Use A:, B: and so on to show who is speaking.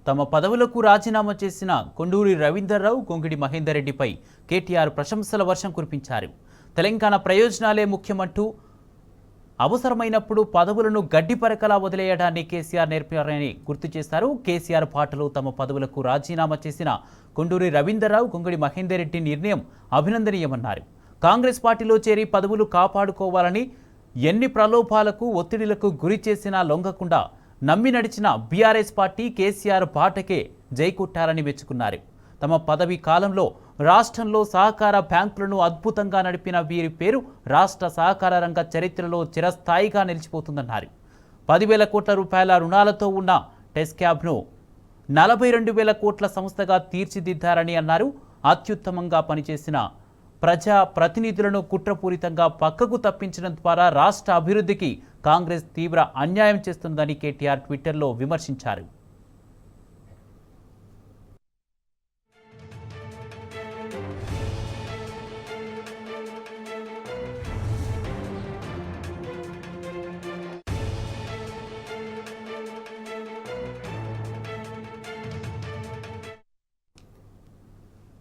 A: తమ పదవులకు రాజీనామా చేసిన కొండూరి రవీందర్రావు, గొంగిడి మహేందర్ రెడ్డిపై కేటీఆర్ ప్రశంసల వర్షం కురిపించారు. తెలంగాణ ప్రయోజనాలే ముఖ్యమంటూ అవసరమైనప్పుడు పదవులను గడ్డిపరకలా వదిలేయడాన్ని కేసీఆర్ నేర్పారని గుర్తు చేశారు. కేసీఆర్ పాటలు తమ పదవులకు రాజీనామా చేసిన కొండూరి రవీందర్రావు, గొంగిడి మహేందర్ రెడ్డి నిర్ణయం అభినందనీయమన్నారు. కాంగ్రెస్ పార్టీలో చేరి పదవులు కాపాడుకోవాలని ఎన్ని ప్రలోభాలకు, ఒత్తిడిలకు గురి చేసినా లొంగకుండా నమ్మి నడిచిన బీఆర్ఎస్ పార్టీ కేసీఆర్ పాటకే జైకొట్టారని మెచ్చుకున్నారు. తమ పదవి కాలంలో రాష్ట్రంలో సహకార బ్యాంకులను అద్భుతంగా నడిపిన వీరి పేరు రాష్ట్ర సహకార రంగ చరిత్రలో చిరస్థాయిగా నిలిచిపోతుందన్నారు. 10,000 కోట్ల రూపాయల రుణాలతో ఉన్న టెస్క్యాబ్ను 42,000 కోట్ల సంస్థగా తీర్చిదిద్దారని అన్నారు. అత్యుత్తమంగా పనిచేసిన ప్రజా ప్రతినిధులను కుట్రపూరితంగా పక్కకు తప్పించడం ద్వారా రాష్ట్ర అభివృద్ధికి కాంగ్రెస్ తీవ్ర అన్యాయం చేస్తుందని కేటీఆర్ ట్విట్టర్లో విమర్శించారు.